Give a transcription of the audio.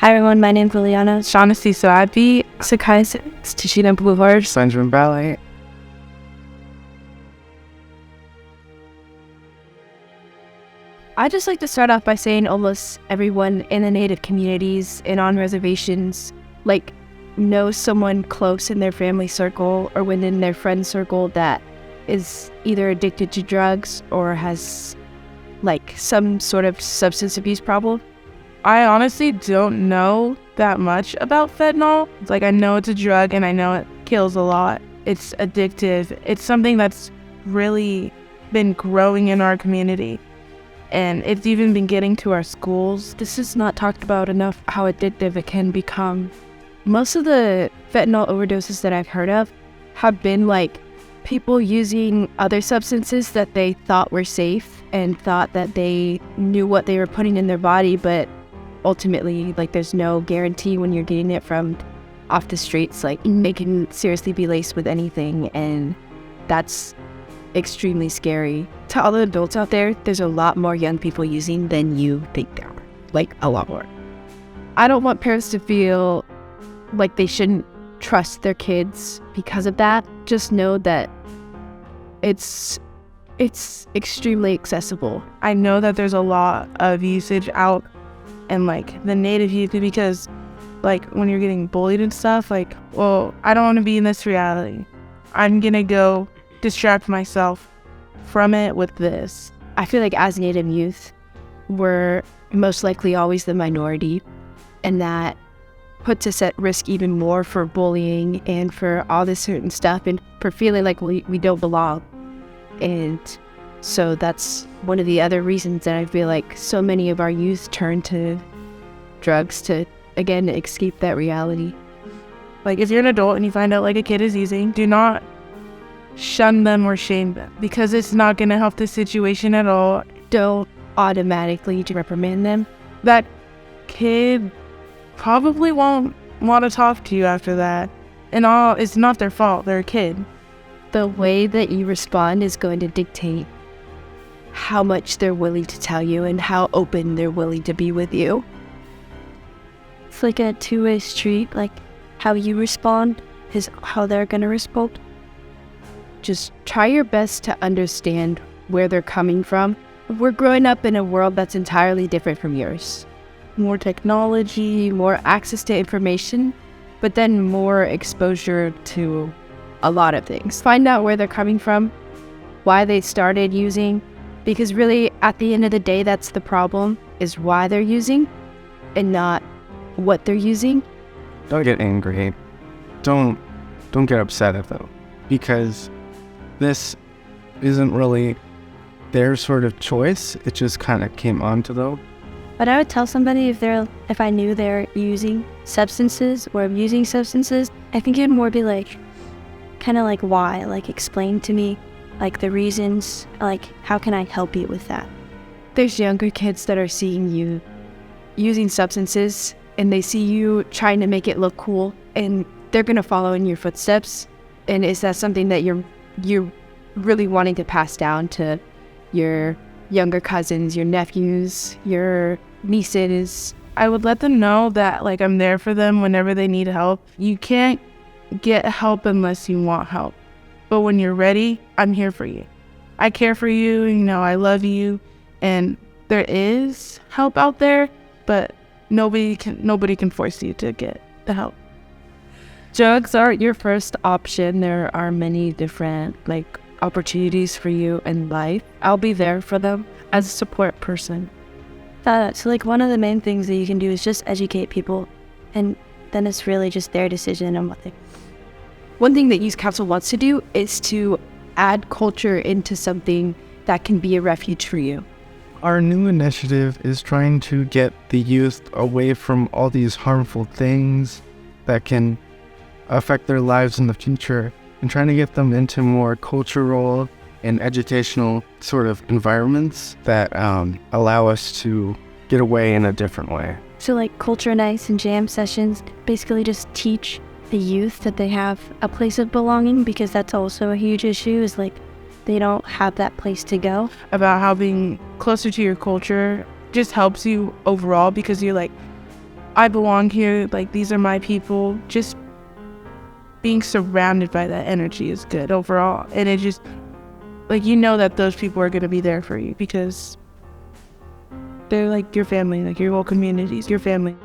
Hi everyone, my name's Liliana. Shaughnessy Soabi, Sakai Tashina Boulevard. Sanjman Ballet. I'd just like to start off by saying almost everyone in the Native communities and on reservations, knows someone close in their family circle or within their friend circle that is either addicted to drugs or has, some sort of substance abuse problem. I honestly don't know that much about fentanyl. I know it's a drug and I know it kills a lot. It's addictive. It's something that's really been growing in our community. And it's even been getting to our schools. This is not talked about enough, how addictive it can become. Most of the fentanyl overdoses that I've heard of have been people using other substances that they thought were safe and thought that they knew what they were putting in their body, but ultimately, there's no guarantee when you're getting it from off the streets. It can seriously be laced with anything, and that's extremely scary. To all the adults out there, there's a lot more young people using than you think there are. A lot more. I don't want parents to feel like they shouldn't trust their kids because of that. Just know that it's extremely accessible. I know that there's a lot of usage out and the Native youth, because when you're getting bullied and stuff, well, I don't want to be in this reality. I'm gonna go distract myself from it with this. I feel like as Native youth, we're most likely always the minority, and that puts us at risk even more for bullying and for all this certain stuff and for feeling like we don't belong. And so that's one of the other reasons that I feel like so many of our youth turn to drugs to, again, escape that reality. If you're an adult and you find out a kid is using, do not shun them or shame them, because it's not going to help the situation at all. Don't automatically reprimand them. That kid probably won't want to talk to you after that. And it's not their fault. They're a kid. The way that you respond is going to dictate how much they're willing to tell you and how open they're willing to be with you. It's like a two-way street. How you respond is how they're going to respond. Just try your best to understand where they're coming from. We're growing up in a world that's entirely different from yours. More technology, more access to information, but then more exposure to a lot of things. Find out where they're coming from, why they started using, because really, at the end of the day, that's the problem, is why they're using and not what they're using. Don't get angry. Don't get upset at them, because this isn't really their sort of choice. It just kind of came onto them. But I would tell somebody if I knew they're using substances or abusing substances, I think it'd more be why, explain to me, the reasons, how can I help you with that? There's younger kids that are seeing you using substances and they see you trying to make it look cool, and they're gonna follow in your footsteps. And is that something that you're really wanting to pass down to your younger cousins, your nephews, your nieces? I would let them know that I'm there for them whenever they need help. You can't get help unless you want help. But when you're ready, I'm here for you. I care for you, I love you, and there is help out there, but nobody can force you to get the help. Drugs aren't your first option. There are many different opportunities for you in life. I'll be there for them as a support person. So one of the main things that you can do is just educate people, and then it's really just their decision on what they. One thing that Youth Council wants to do is to add culture into something that can be a refuge for you. Our new initiative is trying to get the youth away from all these harmful things that can affect their lives in the future, and trying to get them into more cultural and educational sort of environments that allow us to get away in a different way. So culture nights and jam sessions basically just teach the youth that they have a place of belonging, because that's also a huge issue, is they don't have that place to go. About how being closer to your culture just helps you overall, because you're I belong here, like these are my people. Just being surrounded by that energy is good overall. And it just, like, you know that those people are going to be there for you because they're like your family, like your whole community is your family.